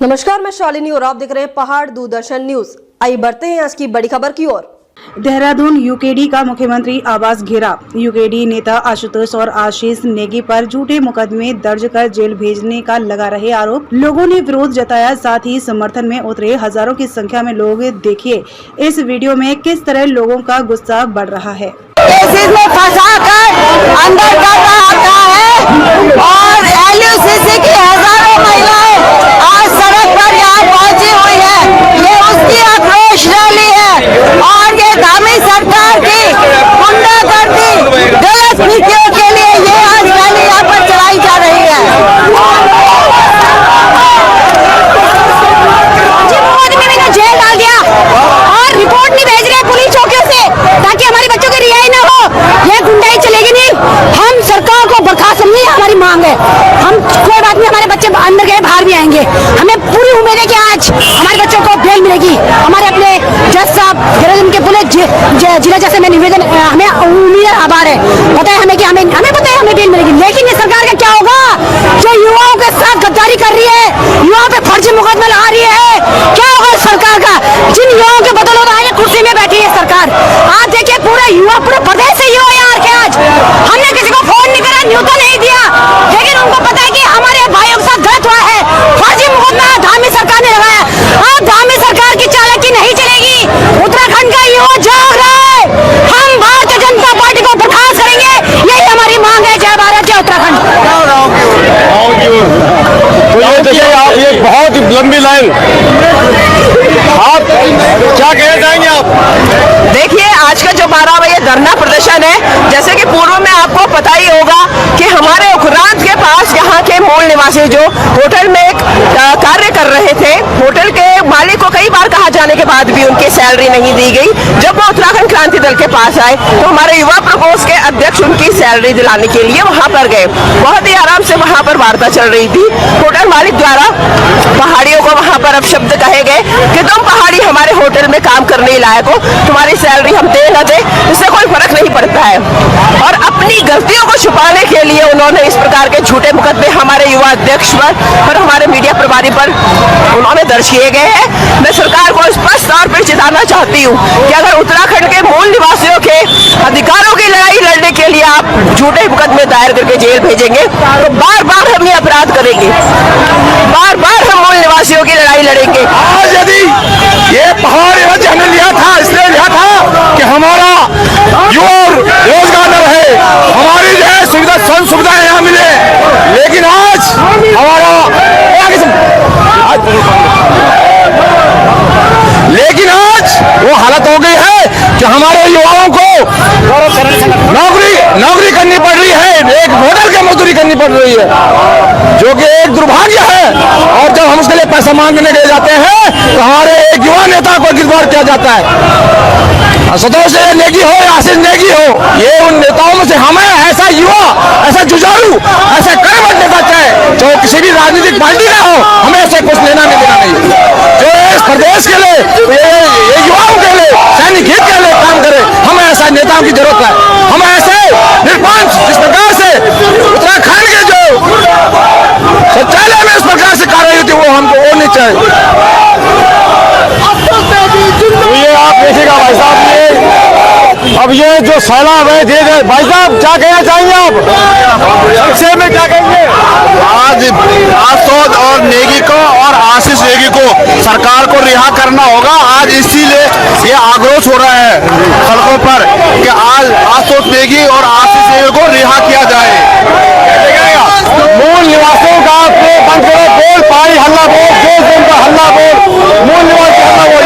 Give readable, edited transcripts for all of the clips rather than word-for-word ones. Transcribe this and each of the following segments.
नमस्कार, मैं शालिनी और आप देख रहे हैं पहाड़ दूरदर्शन न्यूज। आइए बढ़ते हैं आज की बड़ी खबर की ओर। देहरादून यूकेडी का मुख्यमंत्री आवास घेरा। यूकेडी नेता आशुतोष और आशीष नेगी पर झूठे मुकदमे दर्ज कर जेल भेजने का लगा रहे आरोप। लोगों ने विरोध जताया, साथ ही समर्थन में उतरे हजारों की संख्या में लोग। देखिए इस वीडियो में किस तरह लोगों का गुस्सा बढ़ रहा है। में फंसा कर अंदर कर रखा है और LUCC की हजारों महिलाएं आज सड़क पर यहाँ पहुंची हुई है। ये उसकी आक्रोश रैली है और ये धामी सरकार की गुंडागर्दी गलत नीतियों के लिए ये आज रैली यहाँ पर चलाई जा रही है। जेल डाल दिया और रिपोर्ट नहीं भेज रहे पुलिस चौकियों से ताकि हमारे बच्चों की रिहाई न हो। ये गुंडाई चलेगी नहीं। हम सरकार को बर्खास्त नहीं, हमारी मांग है। हम कोई बात नहीं, हमारे बच्चे अंदर गए बाहर भी आएंगे। हमें पूरी उम्मीद है कि आज हमारे बच्चों को बेल मिलेगी। हमारे अपने जज साहब देहरादून के पुलिस जिला जज से मैं निवेदन, हमें उम्मीद आभार है। पता है हमें कि हमें पता है हमें बेल मिलेगी। लेकिन ये सरकार का क्या होगा जो युवाओं के साथ गद्दारी कर रही है, युवाओं पे फर्जी मुकदमा ला रही है। क्या होगा सरकार का? जिन युवाओं के बदौलत आज कुर्सी में बैठी है सरकार। आज देखिए पूरे युवा, पूरे प्रदेश से युवा यार के आज हमने किसी को फोन नहीं करा, न्यूज़ नहीं दिया, लेकिन उनको पता है कि हमारे भाइयों के साथ गलत हुआ है। फर्जी मुकदमा धामी सरकार ने लगाया। अब धामी सरकार की चालाकी नहीं चलेगी। उत्तराखंड का युवा जाग रहा है। हम भारतीय जनता पार्टी को बर्खास्त करेंगे, यही हमारी मांग है। जय भारत, जय उत्तराखंड। तो ये देखिए आप, ये बहुत लंबी लाइन, आप क्या कहना चाहेंगे आप? देखिए आज का जो 12 बजे धरना प्रदर्शन है, जैसे कि पूर्व में आपको पता ही होगा कि हमारे उखरांत के पास यहाँ के मूल निवासी जो होटल में कार्य कर रहे थे, होटल के मालिक को कई बार कहा जाने के बाद भी उनकी सैलरी नहीं दी गई। जब वो उत्तराखंड क्रांति दल के पास आए तो हमारे युवा प्रकोष्ठ के अध्यक्ष उनकी सैलरी दिलाने के लिए वहाँ पर गए। बहुत ही आराम से वहाँ पर वार्ता चल रही थी। होटल मालिक द्वारा पहाड़ियों को वहाँ पर अपशब्द कहे गए कि तुम पहाड़ी हमारे होटल में काम करने लायक हो, तुम्हारी सैलरी हम दे न दे इससे कोई फर्क नहीं पड़ता है। और अपनी गलतियों को छुपाने के लिए उन्होंने इस प्रकार के झूठे मुकदमे हमारे युवा अध्यक्ष पर हमारे मीडिया प्रभारी पर उन्होंने दर्ज किए गए हैं। मैं सरकार को स्पष्ट तौर पर चेताना चाहती हूँ कि अगर उत्तराखंड के मूल निवासियों के अधिकारों की लड़ाई लड़ने के लिए आप झूठे मुकदमे दायर करके जेल भेजेंगे तो बार बार हम ये अपराध करेंगे, बार बार हम मूल निवासियों की लड़ाई लड़ेंगे। आज यदि ये पहाड़ राज्य हमने लिया था, इसलिए लिया था कि हमारा युवा रोजगार न रहे, हमारी जो है सुविधाएं यहाँ मिले। लेकिन आज हमारा वो हालत हो गई है कि हमारे युवाओं को नौकरी करनी पड़ रही है, एक होटल की मजदूरी करनी पड़ रही है, जो कि एक दुर्भाग्य है। और जब हम उसके लिए पैसा मांगने गए जाते हैं तो हमारे एक युवा नेता को गिरफ्तार किया जाता है। आशुतोष नेगी हो या आशीष नेगी हो, ये उन नेताओं में से हमें ऐसा युवा, ऐसा जुझारू, ऐसा कर्मठ नेता चाहे जो किसी भी राजनीतिक पार्टी का हो, हमें ऐसे कुछ लेना नहीं देना नहीं। जो इस प्रदेश के लिए, ये युवाओं के लिए, सैनिक हित के लिए काम करे, हमें ऐसा नेताओं की जरूरत है। हमें ऐसे निष्पक्ष, जिस प्रकार से उत्तराखंड के जो शौचालय में इस प्रकार से कार्रवाई होती है वो हमको होनी चाहिए। तो ये आप देखिएगा भाई साहब, अब ये जो सैलाब है दे दे। भाई साहब क्या कहना चाहेंगे आप? संक्षेप में क्या कहेंगे? आज आशुतोष और नेगी को और आशीष नेगी को सरकार को रिहा करना होगा। आज इसीलिए ये आक्रोश हो रहा है सड़कों पर कि आज आशुतोष नेगी और आशीष नेगी को रिहा किया जाए। मूल निवासियों का बंद करो बोल, पहाड़ी हल्ला बोल, देश का हल्ला बोल, मूल निवासी हल्ला बोल।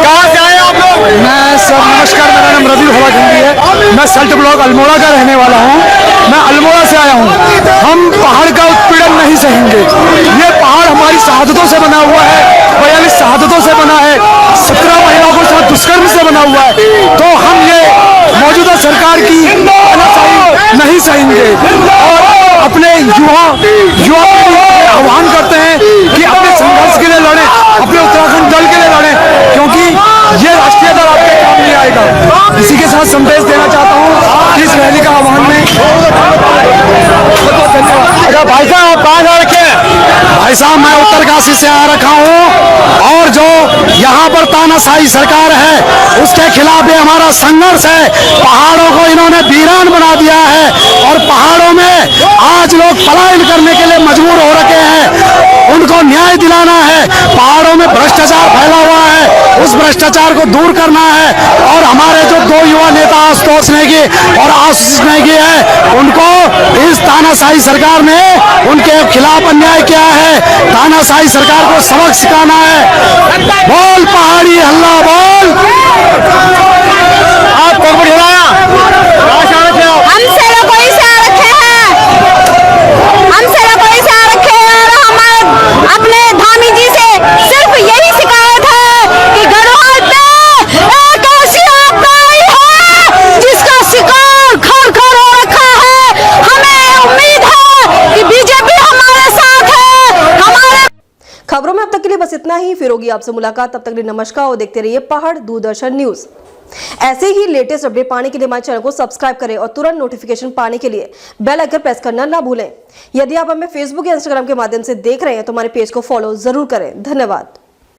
कहाँ से आए आप लोग? मैं सब नमस्कार, मेरा नाम रवि हवा झंडी है। मैं सल्ट ब्लॉक अल्मोड़ा का रहने वाला हूँ। मैं अल्मोड़ा से आया हूँ। हम पहाड़ का उत्पीड़न नहीं सहेंगे। ये पहाड़ हमारी शहादतों से बना हुआ है, 42 शहादतों से बना है, 17 महिलाओं के साथ दुष्कर्म से बना हुआ है। तो हम ये मौजूदा सरकार की नहीं सहेंगे और अपने युवा आह्वान करते हैं कि अपने संघर्ष के लिए लड़े, अपने उत्तराखंड दल के लिए लड़े, क्योंकि ये राष्ट्रीय दल आपके काम नहीं आएगा। इसी के साथ संदेश देना चाहता हूँ इस रैली का आह्वान में। अच्छा भाई साहब आप कहाँ जा रखे हैं? भाई साहब मैं उत्तरकाशी से आ रखा हूँ और जो यहाँ पर तानाशाही सरकार है उसके खिलाफ ये हमारा संघर्ष है। पहाड़ों को इन्होंने वीरान बना दिया है और पहाड़ों में आज लोग पलायन करने के लिए मजबूर हो रखे हैं। उनको न्याय दिलाना है। पहाड़ों में भ्रष्टाचार फैला हुआ है, उस भ्रष्टाचार को दूर करना है। और हमारे जो दो युवा नेता आशुतोष नेगी और आशीष नेगी है, उनको इस तानाशाही सरकार ने उनके खिलाफ अन्याय किया है। तानाशाही सरकार को सबक सिखाना है। बोल पहाड़ी हल्ला बोल। आप कौन बढ़िया हमसे लोग कोई से आ रखे हैं, हमसे लोग कोई से आ रखे हैं और हमारे अपने धामी जी से सिर्फ यही शिकायत है कि गढ़वाल पे एक ऐसी आपदा आई है जिसका शिकार घर घर हो रखा है। हमें उम्मीद है कि बीजेपी हमारे साथ है। हमारे खबरों में अब तक के लिए बस इतना ही। फिर होगी आपसे मुलाकात, तब तक के लिए नमस्कार और देखते रहिए पहाड़ दूरदर्शन न्यूज। ऐसे ही लेटेस्ट अपडेट पाने के लिए हमारे चैनल को सब्सक्राइब करें और तुरंत नोटिफिकेशन पाने के लिए बेल आइकन प्रेस करना ना भूलें। यदि आप हमें फेसबुक या इंस्टाग्राम के माध्यम से देख रहे हैं तो हमारे पेज को फॉलो जरूर करें। धन्यवाद।